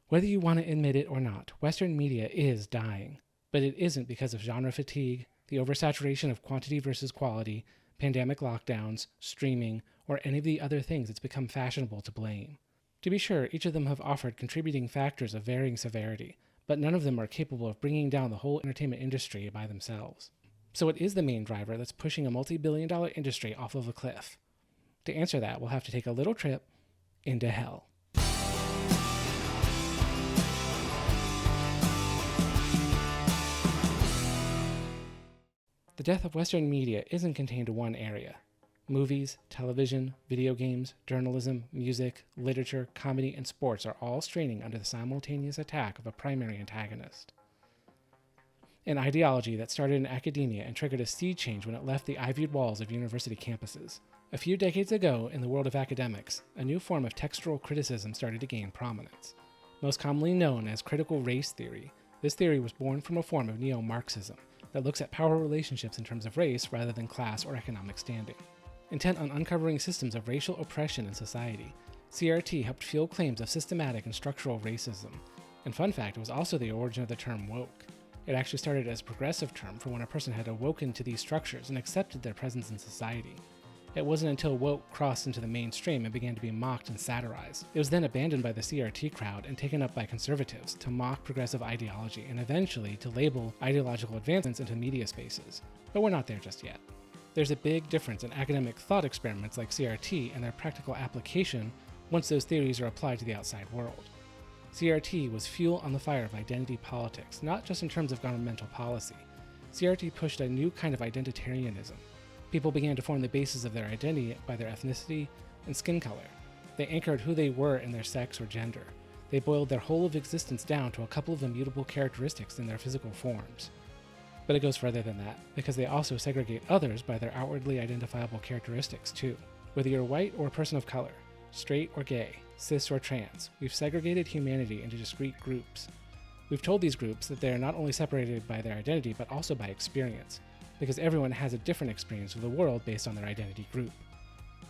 Whether you want to admit it or not, Western media is dying. But it isn't because of genre fatigue, the oversaturation of quantity versus quality, pandemic lockdowns, streaming, or any of the other things it's become fashionable to blame. To be sure, each of them have offered contributing factors of varying severity, but none of them are capable of bringing down the whole entertainment industry by themselves. So what is the main driver that's pushing a multi-billion-dollar industry off of a cliff? To answer that, we'll have to take a little trip into hell. The death of Western media isn't contained to one area. Movies, television, video games, journalism, music, literature, comedy, and sports are all straining under the simultaneous attack of a primary antagonist. An ideology that started in academia and triggered a sea change when it left the ivied walls of university campuses. A few decades ago, in the world of academics, a new form of textual criticism started to gain prominence. Most commonly known as critical race theory, this theory was born from a form of neo-Marxism that looks at power relationships in terms of race rather than class or economic standing. Intent on uncovering systems of racial oppression in society, CRT helped fuel claims of systematic and structural racism. And fun fact, it was also the origin of the term woke. It actually started as a progressive term for when a person had awoken to these structures and accepted their presence in society. It wasn't until woke crossed into the mainstream and began to be mocked and satirized. It was then abandoned by the CRT crowd and taken up by conservatives to mock progressive ideology and eventually to label ideological advancements into media spaces. But we're not there just yet. There's a big difference in academic thought experiments like CRT and their practical application once those theories are applied to the outside world. CRT was fuel on the fire of identity politics, not just in terms of governmental policy. CRT pushed a new kind of identitarianism. People began to form the basis of their identity by their ethnicity and skin color. They anchored who they were in their sex or gender. They boiled their whole of existence down to a couple of immutable characteristics in their physical forms. But it goes further than that, because they also segregate others by their outwardly identifiable characteristics too. Whether you're white or a person of color, straight or gay, cis or trans, we've segregated humanity into discrete groups. We've told these groups that they are not only separated by their identity, but also by experience, because everyone has a different experience of the world based on their identity group.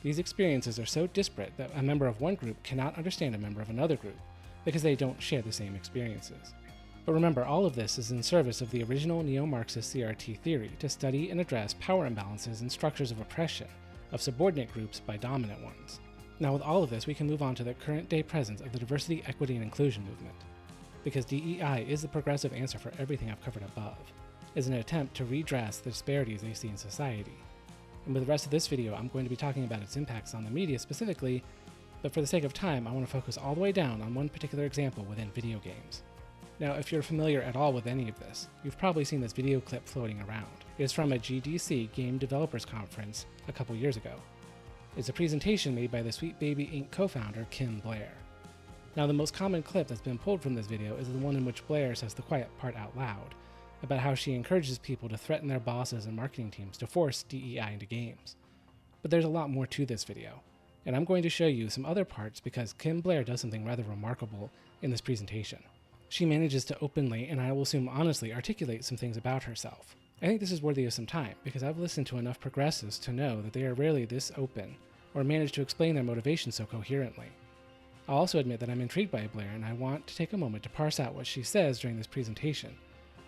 These experiences are so disparate that a member of one group cannot understand a member of another group, because they don't share the same experiences. But remember, all of this is in service of the original neo-Marxist CRT theory to study and address power imbalances and structures of oppression of subordinate groups by dominant ones. Now with all of this, we can move on to the current day presence of the diversity, equity, and inclusion movement. Because DEI is the progressive answer for everything I've covered above, is an attempt to redress the disparities they see in society. And with the rest of this video, I'm going to be talking about its impacts on the media specifically, but for the sake of time, I want to focus all the way down on one particular example within video games. Now, if you're familiar at all with any of this, you've probably seen this video clip floating around. It is from a GDC Game Developers Conference a couple years ago. It's a presentation made by the Sweet Baby Inc. co-founder Kim Blair. Now, the most common clip that's been pulled from this video is the one in which Blair says the quiet part out loud, about how she encourages people to threaten their bosses and marketing teams to force DEI into games. But there's a lot more to this video, and I'm going to show you some other parts because Kim Blair does something rather remarkable in this presentation. She manages to openly, and I will assume honestly, articulate some things about herself. I think this is worthy of some time, because I've listened to enough progressives to know that they are rarely this open, or manage to explain their motivations so coherently. I'll also admit that I'm intrigued by Blair, and I want to take a moment to parse out what she says during this presentation,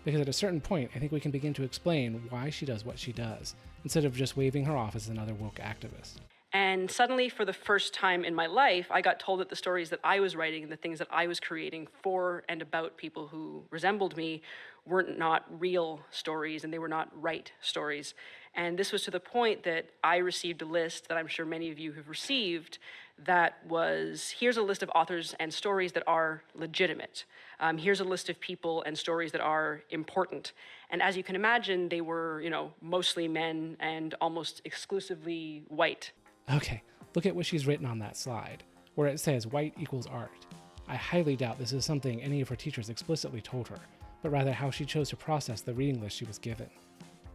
because at a certain point, I think we can begin to explain why she does what she does, instead of just waving her off as another woke activist. And suddenly, for the first time in my life, I got told that the stories that I was writing and the things that I was creating for and about people who resembled me weren't not real stories and they were not right stories. And this was to the point that I received a list that I'm sure many of you have received that was, here's a list of authors and stories that are legitimate. Here's a list of people and stories that are important. And as you can imagine, they were, mostly men and almost exclusively white. Okay, look at what she's written on that slide, where it says white equals art. I highly doubt this is something any of her teachers explicitly told her, but rather how she chose to process the reading list she was given.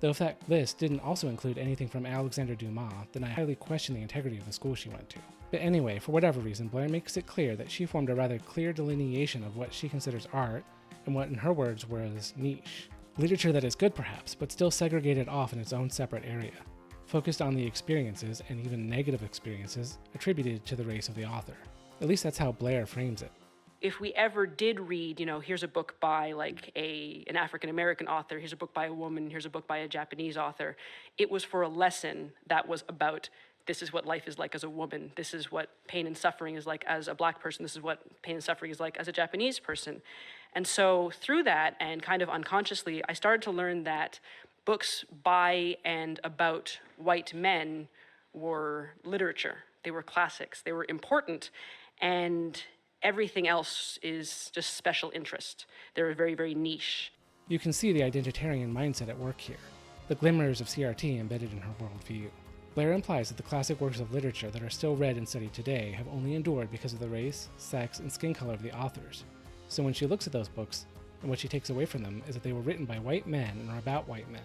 Though if that list didn't also include anything from Alexander Dumas, then I highly question the integrity of the school she went to. But anyway, for whatever reason, Blair makes it clear that she formed a rather clear delineation of what she considers art, and what in her words was niche. Literature that is good perhaps, but still segregated off in its own separate area, focused on the experiences, and even negative experiences, attributed to the race of the author. At least that's how Blair frames it. if we ever did read, here's a book by like an African American author, here's a book by a woman, here's a book by a Japanese author, it was for a lesson that was about, this is what life is like as a woman, this is what pain and suffering is like as a Black person, this is what pain and suffering is like as a Japanese person. And so through that, and kind of unconsciously, I started to learn that books by and about white men were literature. They were classics, they were important, and everything else is just special interest. They're very, very niche. You can see the identitarian mindset at work here, the glimmers of CRT embedded in her worldview. Blair implies that the classic works of literature that are still read and studied today have only endured because of the race, sex, and skin color of the authors. So when she looks at those books, and what she takes away from them is that they were written by white men and are about white men.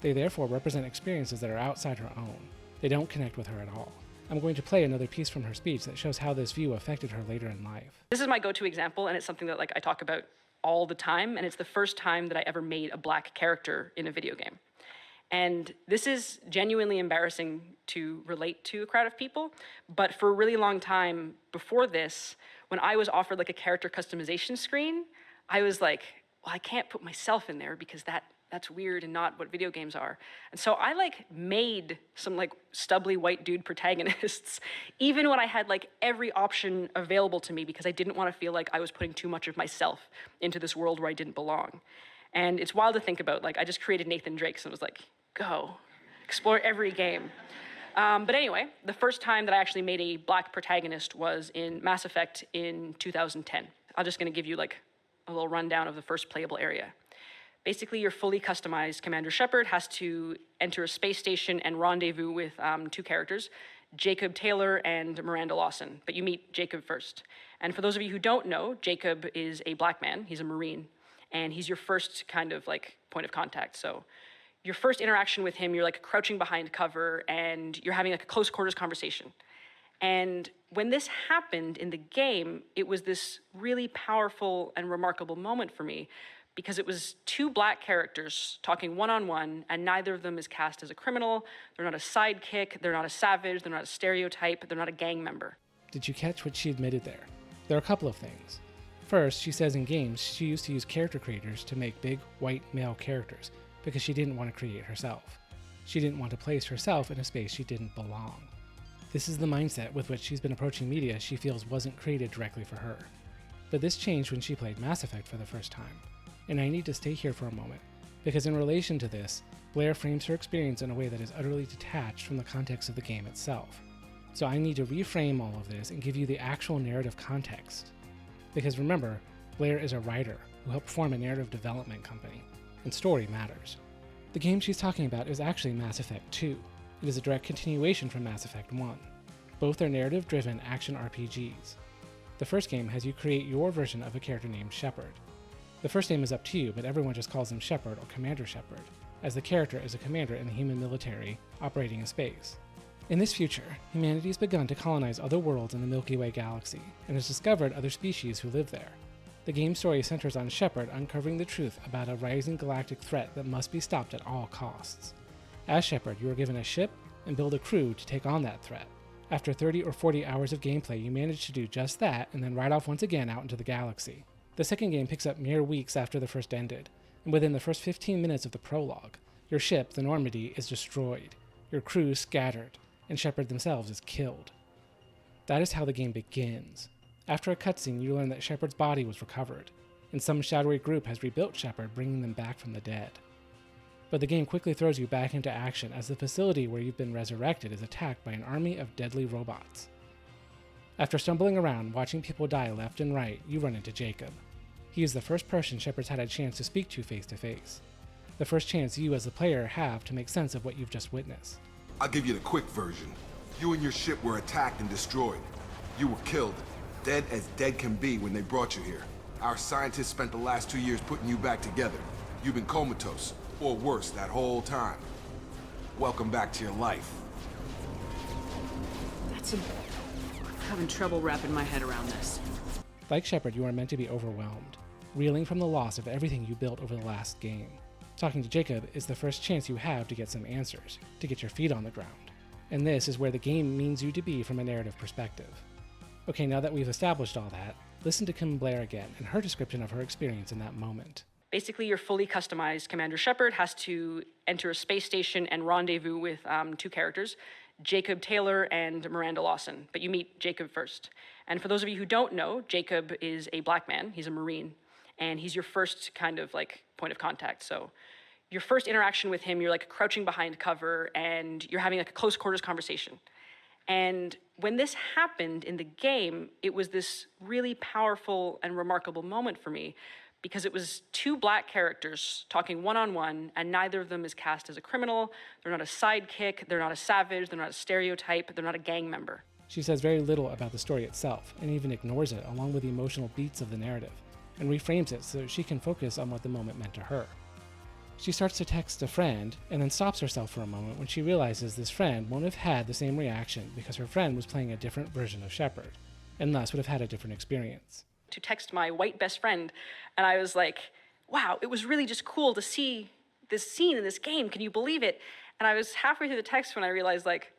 They therefore represent experiences that are outside her own. They don't connect with her at all. I'm going to play another piece from her speech that shows how this view affected her later in life. This is my go-to example, and it's something that I talk about all the time, and it's the first time that I ever made a Black character in a video game. And this is genuinely embarrassing to relate to a crowd of people, but for a really long time before this, when I was offered a character customization screen, I was like, well, I can't put myself in there because that's weird and not what video games are. And so I made some stubbly white dude protagonists, even when I had every option available to me, because I didn't want to feel like I was putting too much of myself into this world where I didn't belong. And it's wild to think about. I just created Nathan Drakes and was like, go, explore every game. But anyway, the first time that I actually made a Black protagonist was in Mass Effect in 2010. I'm just gonna give you a little rundown of the first playable area. Basically, your fully customized Commander Shepard has to enter a space station and rendezvous with two characters, Jacob Taylor and Miranda Lawson, but you meet Jacob first. And for those of you who don't know, Jacob is a Black man, he's a Marine, and he's your first kind of point of contact. So your first interaction with him, you're crouching behind cover and you're having a close quarters conversation. And when this happened in the game, it was this really powerful and remarkable moment for me, because it was two Black characters talking one-on-one, and neither of them is cast as a criminal, they're not a sidekick, they're not a savage, they're not a stereotype, they're not a gang member. Did you catch what she admitted there? There are a couple of things. First, she says in games she used to use character creators to make big, white, male characters because she didn't want to create herself. She didn't want to place herself in a space she didn't belong. This is the mindset with which she's been approaching media she feels wasn't created directly for her. But this changed when she played Mass Effect for the first time. And I need to stay here for a moment, because in relation to this, Blair frames her experience in a way that is utterly detached from the context of the game itself. So I need to reframe all of this and give you the actual narrative context. Because remember, Blair is a writer who helped form a narrative development company, and story matters. The game she's talking about is actually Mass Effect 2. It is a direct continuation from Mass Effect 1. Both are narrative-driven action RPGs. The first game has you create your version of a character named Shepard. The first name is up to you, but everyone just calls him Shepard or Commander Shepard, as the character is a commander in the human military operating in space. In this future, humanity has begun to colonize other worlds in the Milky Way galaxy, and has discovered other species who live there. The game's story centers on Shepard uncovering the truth about a rising galactic threat that must be stopped at all costs. As Shepard, you are given a ship and build a crew to take on that threat. After 30 or 40 hours of gameplay, you manage to do just that, and then ride off once again out into the galaxy. The second game picks up mere weeks after the first ended, and within the first 15 minutes of the prologue, your ship, the Normandy, is destroyed, your crew scattered, and Shepard themselves is killed. That is how the game begins. After a cutscene, you learn that Shepard's body was recovered, and some shadowy group has rebuilt Shepard, bringing them back from the dead. But the game quickly throws you back into action as the facility where you've been resurrected is attacked by an army of deadly robots. After stumbling around, watching people die left and right, you run into Jacob. He is the first person Shepard's had a chance to speak to face to face. The first chance you as the player have to make sense of what you've just witnessed. I'll give you the quick version. You and your ship were attacked and destroyed. You were killed, dead as dead can be when they brought you here. Our scientists spent the last 2 years putting you back together. You've been comatose, or worse, that whole time. Welcome back to your life. I'm having trouble wrapping my head around this. Like Shepard, you are meant to be overwhelmed, reeling from the loss of everything you built over the last game. Talking to Jacob is the first chance you have to get some answers, to get your feet on the ground. And this is where the game means you to be from a narrative perspective. Okay, now that we've established all that, listen to Kim Blair again and her description of her experience in that moment. Basically, your fully customized Commander Shepard has to enter a space station and rendezvous with two characters, Jacob Taylor and Miranda Lawson. But you meet Jacob first. And for those of you who don't know, Jacob is a black man. He's a Marine. And he's your first kind of like point of contact. So your first interaction with him, you're like crouching behind cover and you're having like a close quarters conversation. And when this happened in the game, it was this really powerful and remarkable moment for me, because it was two black characters talking one-on-one, and neither of them is cast as a criminal. They're not a sidekick, they're not a savage, they're not a stereotype, they're not a gang member. She says very little about the story itself, and even ignores it along with the emotional beats of the narrative, and reframes it so she can focus on what the moment meant to her. She starts to text a friend, and then stops herself for a moment when she realizes this friend won't have had the same reaction because her friend was playing a different version of Shepard, and thus would have had a different experience. To text my white best friend, and I was like, wow, it was really just cool to see this scene in this game, can you believe it? And I was halfway through the text when I realized, like,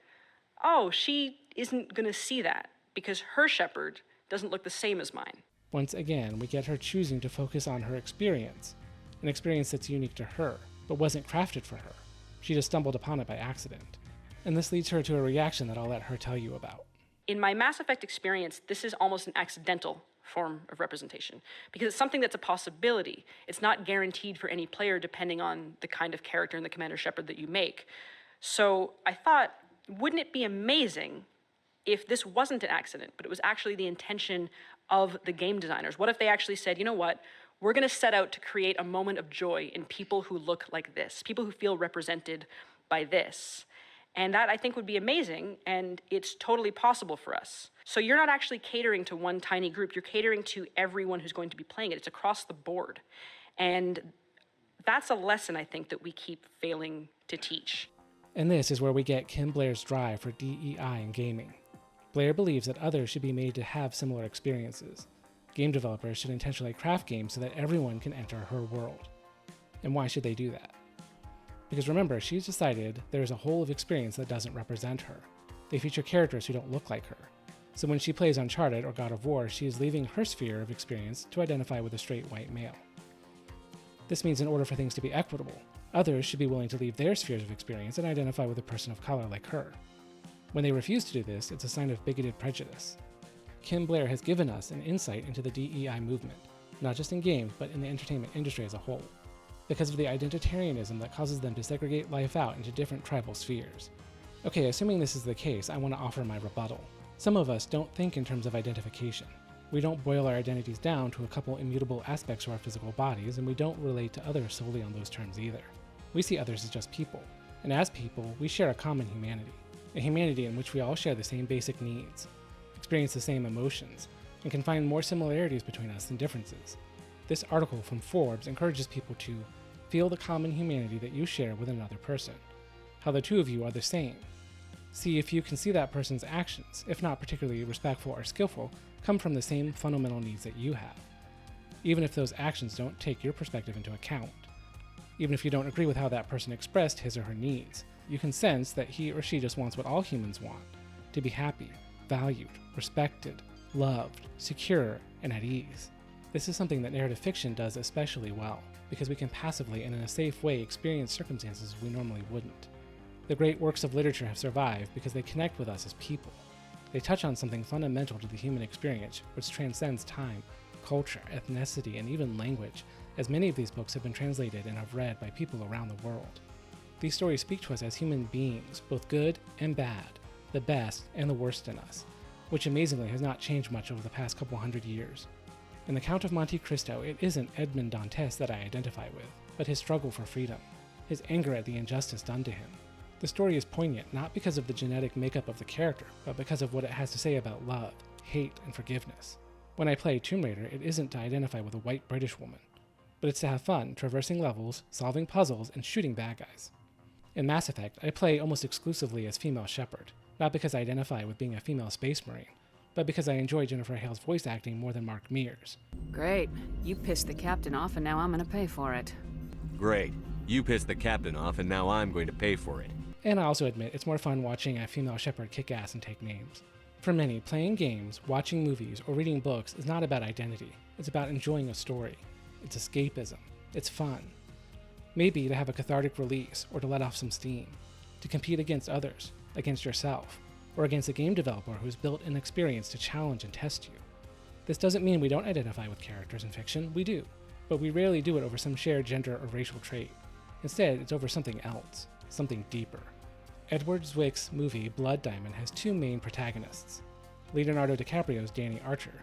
oh, she isn't gonna see that because her Shepard doesn't look the same as mine. Once again, we get her choosing to focus on her experience, an experience that's unique to her, but wasn't crafted for her. She just stumbled upon it by accident. And this leads her to a reaction that I'll let her tell you about. In my Mass Effect experience, this is almost an accidental form of representation because it's something that's a possibility. It's not guaranteed for any player depending on the kind of character and the Commander Shepard that you make. So I thought, wouldn't it be amazing if this wasn't an accident, but it was actually the intention of the game designers? What if they actually said, you know what, we're gonna set out to create a moment of joy in people who look like this, people who feel represented by this. And that, I think, would be amazing, and it's totally possible for us. So you're not actually catering to one tiny group, you're catering to everyone who's going to be playing it. It's across the board. And that's a lesson, I think, that we keep failing to teach. And this is where we get Kim Blair's drive for DEI in gaming. Blair believes that others should be made to have similar experiences. Game developers should intentionally craft games so that everyone can enter her world. And why should they do that? Because remember, she's decided there's a whole of experience that doesn't represent her. They feature characters who don't look like her. So when she plays Uncharted or God of War, she is leaving her sphere of experience to identify with a straight white male. This means in order for things to be equitable, others should be willing to leave their spheres of experience and identify with a person of color like her. When they refuse to do this, it's a sign of bigoted prejudice. Kim Blair has given us an insight into the DEI movement, not just in games, but in the entertainment industry as a whole, because of the identitarianism that causes them to segregate life out into different tribal spheres. Okay, assuming this is the case, I want to offer my rebuttal. Some of us don't think in terms of identification. We don't boil our identities down to a couple immutable aspects of our physical bodies, and we don't relate to others solely on those terms either. We see others as just people, and as people, we share a common humanity, a humanity in which we all share the same basic needs, experience the same emotions, and can find more similarities between us than differences. This article from Forbes encourages people to feel the common humanity that you share with another person, how the two of you are the same. See if you can see that person's actions, if not particularly respectful or skillful, come from the same fundamental needs that you have, even if those actions don't take your perspective into account. Even if you don't agree with how that person expressed his or her needs, you can sense that he or she just wants what all humans want, to be happy, valued, respected, loved, secure, and at ease. This is something that narrative fiction does especially well, because we can passively and in a safe way experience circumstances we normally wouldn't. The great works of literature have survived because they connect with us as people. They touch on something fundamental to the human experience, which transcends time, culture, ethnicity, and even language, as many of these books have been translated and are read by people around the world. These stories speak to us as human beings, both good and bad, the best and the worst in us, which amazingly has not changed much over the past couple hundred years. In The Count of Monte Cristo, it isn't Edmond Dantes that I identify with, but his struggle for freedom, his anger at the injustice done to him. The story is poignant not because of the genetic makeup of the character, but because of what it has to say about love, hate, and forgiveness. When I play Tomb Raider, it isn't to identify with a white British woman, but it's to have fun, traversing levels, solving puzzles, and shooting bad guys. In Mass Effect, I play almost exclusively as female Shepard, not because I identify with being a female space marine, but because I enjoy Jennifer Hale's voice acting more than Mark Mears. Great. You pissed the captain off, and now I'm gonna pay for it. Great. You pissed the captain off, and now I'm going to pay for it. And I also admit it's more fun watching a female Shepard kick ass and take names. For many, playing games, watching movies, or reading books is not about identity. It's about enjoying a story. It's escapism. It's fun. Maybe to have a cathartic release or to let off some steam. To compete against others, against yourself, or against a game developer who's built an experience to challenge and test you. This doesn't mean we don't identify with characters in fiction. We do. But we rarely do it over some shared gender or racial trait. Instead, it's over something else, something deeper. Edward Zwick's movie Blood Diamond has two main protagonists, Leonardo DiCaprio's Danny Archer,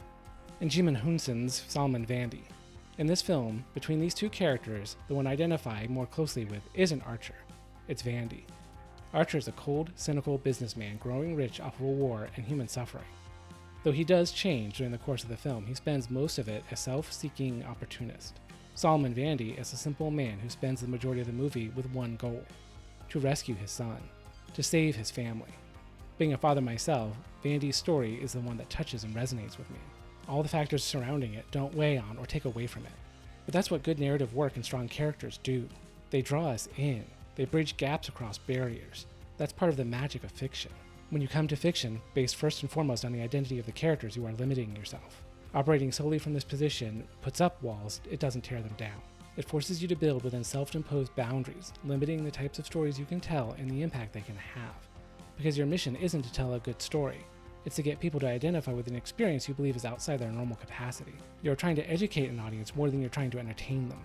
and Jimon Hunson's Salman Vandy. In this film, between these two characters, the one I identify more closely with isn't Archer, it's Vandy. Archer is a cold, cynical businessman growing rich off of a war and human suffering. Though he does change during the course of the film, he spends most of it a self-seeking opportunist. Salman Vandy is a simple man who spends the majority of the movie with one goal: to rescue his son, to save his family. Being a father myself, Vandy's story is the one that touches and resonates with me. All the factors surrounding it don't weigh on or take away from it. But that's what good narrative work and strong characters do. They draw us in. They bridge gaps across barriers. That's part of the magic of fiction. When you come to fiction, based first and foremost on the identity of the characters, you are limiting yourself. Operating solely from this position puts up walls, it doesn't tear them down. It forces you to build within self-imposed boundaries, limiting the types of stories you can tell and the impact they can have. Because your mission isn't to tell a good story, it's to get people to identify with an experience you believe is outside their normal capacity. You're trying to educate an audience more than you're trying to entertain them.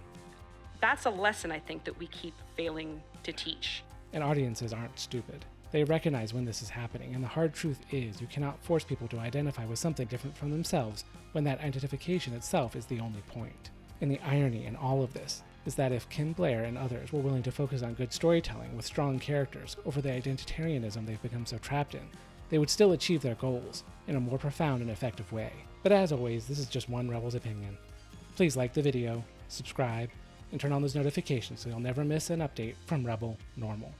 That's a lesson I think that we keep failing to teach. And audiences aren't stupid. They recognize when this is happening, and the hard truth is you cannot force people to identify with something different from themselves when that identification itself is the only point. And the irony in all of this is that if Kim Blair and others were willing to focus on good storytelling with strong characters over the identitarianism they've become so trapped in, they would still achieve their goals in a more profound and effective way. But as always, this is just one Rebel's opinion. Please like the video, subscribe, and turn on those notifications so you'll never miss an update from Rebel Normal.